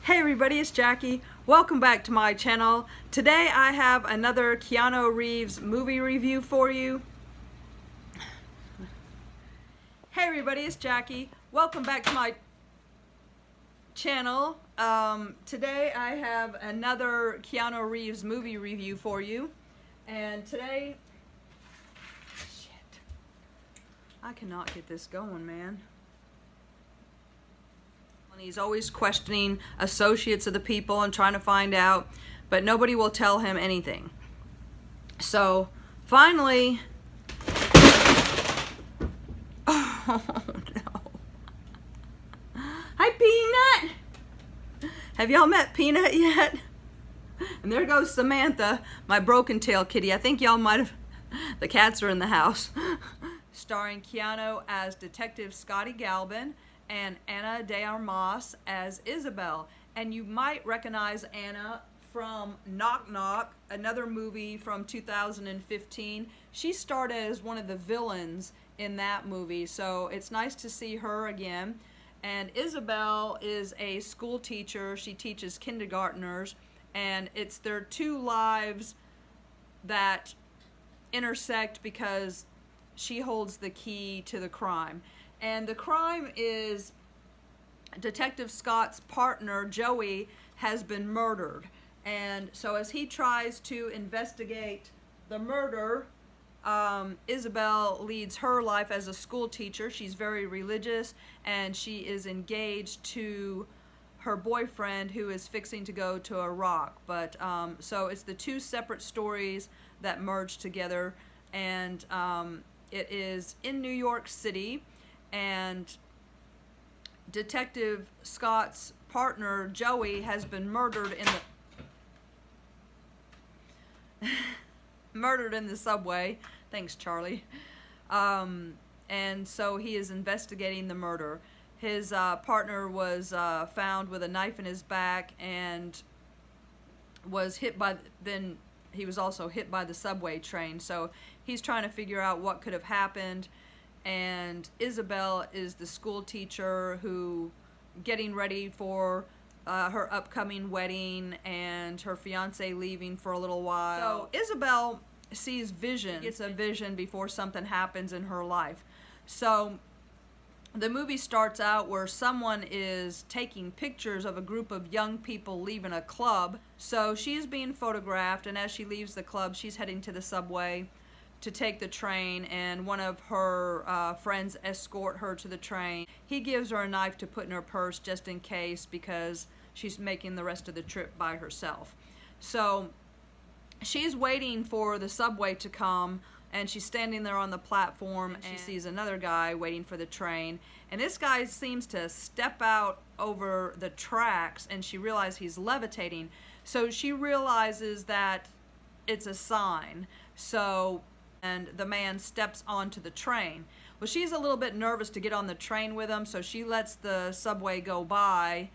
Hey everybody, it's Jackie. Welcome back to my channel. Today I have another Keanu Reeves movie review for you. Hey everybody, it's Jackie. Welcome back to my channel. Today I have another Keanu Reeves movie review for you. And today... Shit. I cannot get this going, man. He's always questioning associates of the people and trying to find out, but nobody will tell him anything. So finally, oh no. Hi Peanut! Have y'all met Peanut yet? And there goes Samantha, my broken tail kitty. I think y'all might have, the cats are in the house. Starring Keanu as Detective Scotty Galban and Ana De Armas as Isabel. And you might recognize Anna from Knock Knock, another movie from 2015. She starred as one of the villains in that movie, so it's nice to see her again. And Isabel is a school teacher. She teaches kindergartners, and it's their two lives that intersect because she holds the key to the crime. And the crime is Detective Scott's partner, Joey, has been murdered. And so as he tries to investigate the murder, Isabel leads her life as a school teacher. She's very religious, and she is engaged to her boyfriend who is fixing to go to Iraq. But so it's the two separate stories that merge together, and it is in New York City. And Detective Scott's partner, Joey, has been murdered in the subway. Thanks, Charlie. And so he is investigating the murder. His partner was found with a knife in his back and was hit by, then he was also hit by the subway train. So he's trying to figure out what could have happened. And Isabel is the school teacher who getting ready for her upcoming wedding, and her fiance leaving for a little while. So Isabel sees vision, gets a vision before something happens in her life. So the movie starts out where someone is taking pictures of a group of young people leaving a club. So she's being photographed, and as she leaves the club, she's heading to the subway to take the train, and one of her friends escort her to the train. He gives her a knife to put in her purse just in case, because she's making the rest of the trip by herself. So she's waiting for the subway to come, and she's standing there on the platform, and she sees another guy waiting for the train, and this guy seems to step out over the tracks, and she realizes he's levitating. So she realizes that it's a sign. And the man steps onto the train. Well, she's a little bit nervous to get on the train with him, so she lets the subway go by,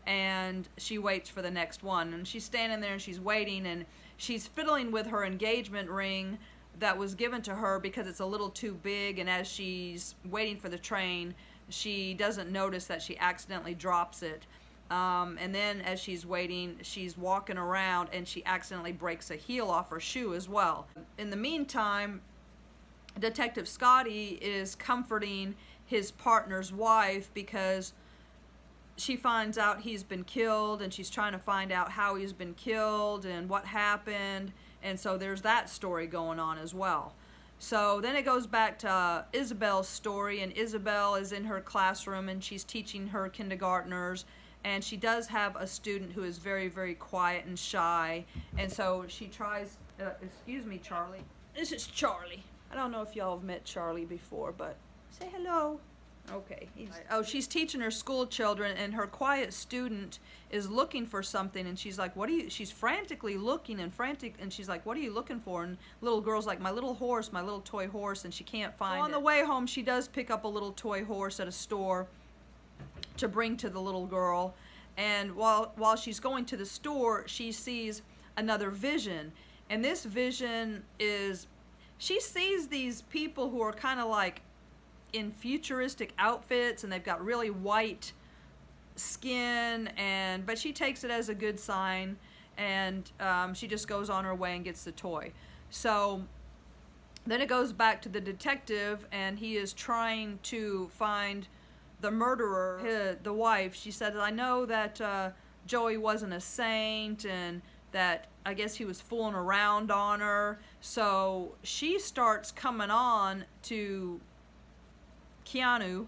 and she waits for the next one. And she's standing there and she's waiting, and she's fiddling with her engagement ring that was given to her because it's a little too big, and as she's waiting for the train, she doesn't notice that she accidentally drops it. And then as she's waiting, she's walking around and she accidentally breaks a heel off her shoe as well. In the meantime, Detective Scotty is comforting his partner's wife because she finds out he's been killed, and she's trying to find out how he's been killed and what happened. And so there's that story going on as well. So then it goes back to Isabel's story, and Isabel is in her classroom and she's teaching her kindergartners. And she does have a student who is very, very quiet and shy. And so she tries, excuse me, Charlie. This is Charlie. I don't know if y'all have met Charlie before, but say hello. Okay. She's teaching her school children, and her quiet student is looking for something, and she's like, she's frantically looking and she's like, what are you looking for? And little girl's like, my little horse, my little toy horse, and she can't find it. So on the way home, she does pick up a little toy horse at a store to bring to the little girl, and while she's going to the store, she sees another vision, and this vision is, she sees these people who are kind of like in futuristic outfits, and they've got really white skin, but she takes it as a good sign, and she just goes on her way and gets the toy. So then it goes back to the detective, and he is trying to find the murderer. The wife, she said, I know that Joey wasn't a saint, and that I guess he was fooling around on her. So she starts coming on to Keanu,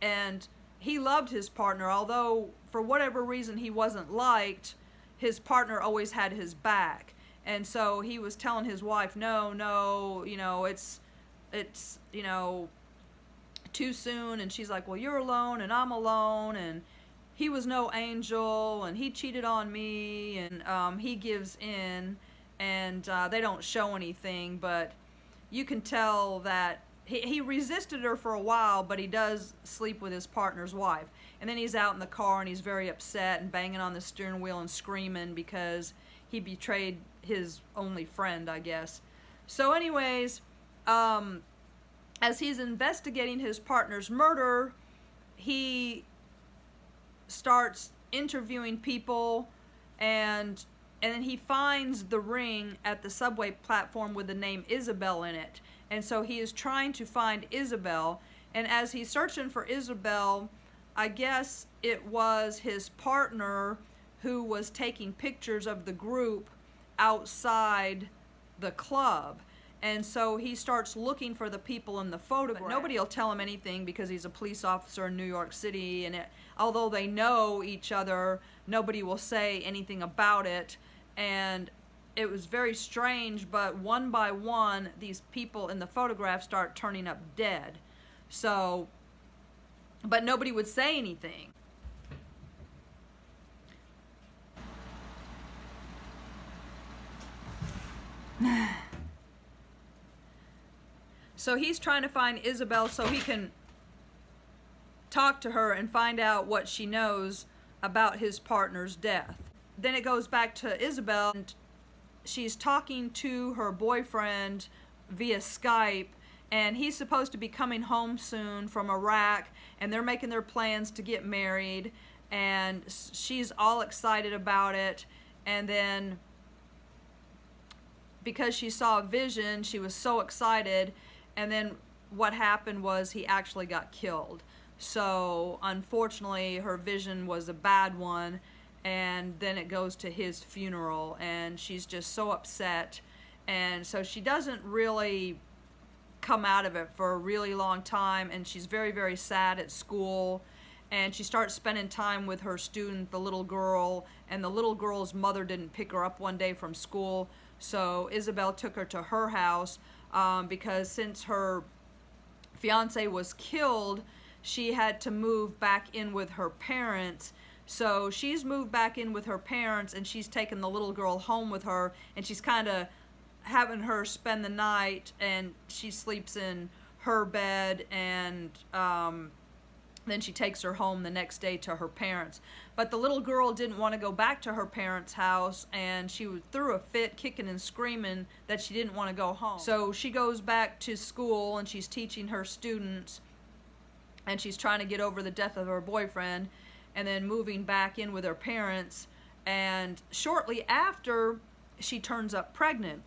and he loved his partner, although for whatever reason he wasn't liked. His partner always had his back, and so he was telling his wife, no, it's too soon. And she's like, well, you're alone and I'm alone, and he was no angel, and he cheated on me, and he gives in, and they don't show anything, but you can tell that he resisted her for a while, but he does sleep with his partner's wife. And then he's out in the car, and he's very upset and banging on the steering wheel and screaming because he betrayed his only friend, I guess. So anyways, as he's investigating his partner's murder, he starts interviewing people, and then he finds the ring at the subway platform with the name Isabel in it. And so he is trying to find Isabel, and as he's searching for Isabel, I guess it was his partner who was taking pictures of the group outside the club. And so he starts looking for the people in the photograph. Nobody will tell him anything because he's a police officer in New York City, and although they know each other, nobody will say anything about it. And it was very strange, but one by one, these people in the photograph start turning up dead. So, but nobody would say anything. So he's trying to find Isabel so he can talk to her and find out what she knows about his partner's death. Then it goes back to Isabel, and she's talking to her boyfriend via Skype, and he's supposed to be coming home soon from Iraq, and they're making their plans to get married, and she's all excited about it. And then because she saw a vision, she was so excited, and then what happened was he actually got killed. So unfortunately her vision was a bad one, and then it goes to his funeral, and she's just so upset. And so she doesn't really come out of it for a really long time, and she's very, very sad at school. And she starts spending time with her student, the little girl, and the little girl's mother didn't pick her up one day from school, so Isabel took her to her house, because since her fiance was killed, she had to move back in with her parents. So she's moved back in with her parents, and she's taken the little girl home with her, and she's kind of having her spend the night, and she sleeps in her bed, and then she takes her home the next day to her parents. But the little girl didn't want to go back to her parents' house, and she threw a fit, kicking and screaming that she didn't want to go home. So she goes back to school, and she's teaching her students, and she's trying to get over the death of her boyfriend, and then moving back in with her parents. And shortly after, she turns up pregnant.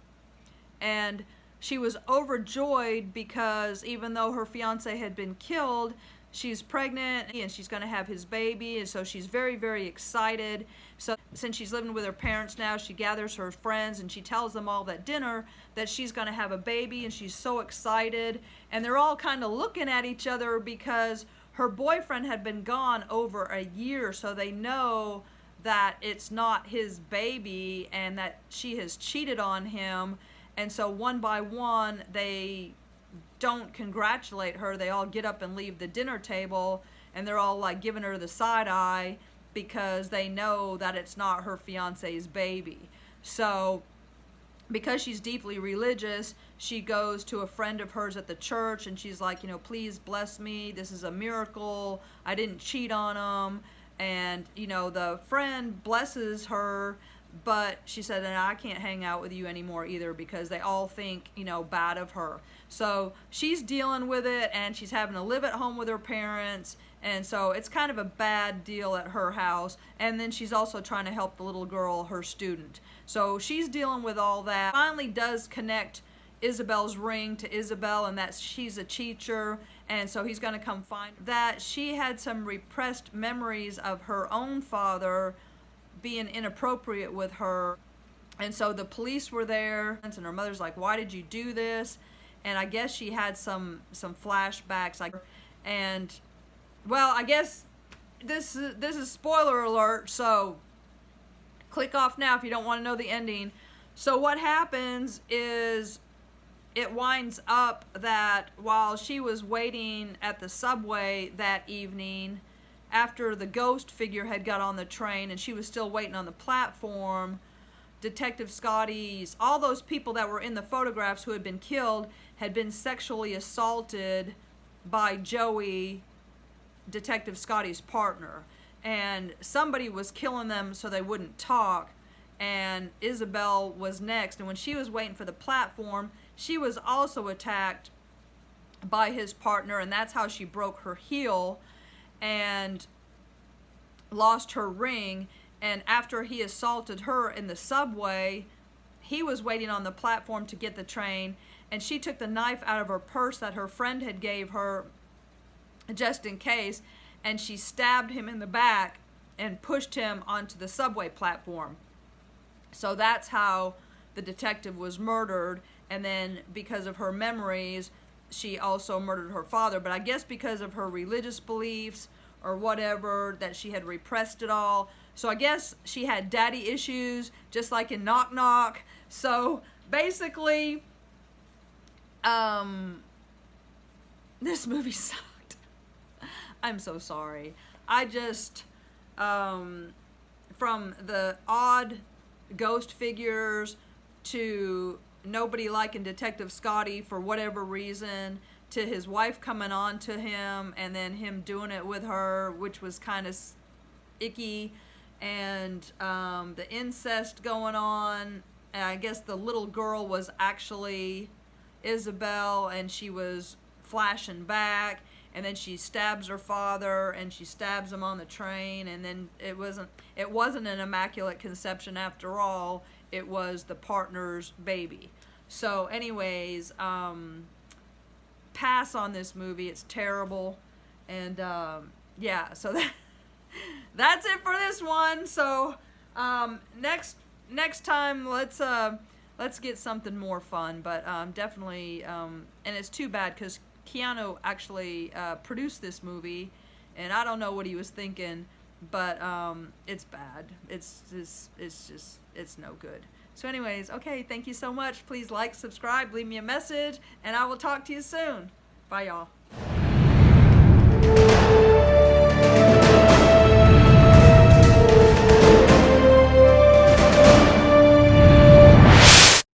And she was overjoyed because even though her fiance had been killed, she's pregnant and she's going to have his baby, and so she's very, very excited. So since she's living with her parents now, she gathers her friends and she tells them all at dinner that she's going to have a baby, and she's so excited. And they're all kind of looking at each other because her boyfriend had been gone over a year, so they know that it's not his baby and that she has cheated on him. And so one by one, they don't congratulate her. They all get up and leave the dinner table, and they're all like giving her the side eye because they know that it's not her fiance's baby. So because she's deeply religious, she goes to a friend of hers at the church, and she's like, please bless me. This is a miracle. I didn't cheat on him. And, the friend blesses her, but she said, and I can't hang out with you anymore either because they all think, you know, bad of her. So she's dealing with it, and she's having to live at home with her parents, and so it's kind of a bad deal at her house. And then she's also trying to help the little girl, her student. So she's dealing with all that. Finally does connect Isabel's ring to Isabel, and that she's a teacher, and so he's going to come find that she had some repressed memories of her own father being inappropriate with her. And so the police were there, and her mother's like, why did you do this? And I guess she had some flashbacks, like, and well, I guess this is spoiler alert, so click off now if you don't want to know the ending. So what happens is it winds up that while she was waiting at the subway that evening, after the ghost figure had got on the train and she was still waiting on the platform, Detective Scotty's, all those people that were in the photographs who had been killed had been sexually assaulted by Joey, Detective Scotty's partner. And somebody was killing them so they wouldn't talk, and Isabel was next. And when she was waiting for the platform, she was also attacked by his partner, and that's how she broke her heel and lost her ring. And after he assaulted her in the subway, he was waiting on the platform to get the train, and she took the knife out of her purse that her friend had gave her just in case, and she stabbed him in the back and pushed him onto the subway platform. So that's how the detective was murdered. And then because of her memories, she also murdered her father. But I guess because of her religious beliefs or whatever, that she had repressed it all. So I guess she had daddy issues, just like in Knock Knock. So basically, this movie sucked. I'm so sorry. I just, from the odd ghost figures to nobody liking Detective Scotty for whatever reason, to his wife coming on to him and then him doing it with her, which was kind of icky, and the incest going on. And I guess the little girl was actually Isabel, and she was flashing back, and then she stabs her father, and she stabs him on the train, and then it wasn't an immaculate conception after all. It was the partner's baby. So anyways, pass on this movie. It's terrible. And yeah, so that's it for this one. So next time let's get something more fun, but definitely, and it's too bad because Keanu actually produced this movie, and I don't know what he was thinking, but it's bad. It's no good. So anyways, okay, thank you so much. Please like, subscribe, leave me a message, and I will talk to you soon. Bye, y'all.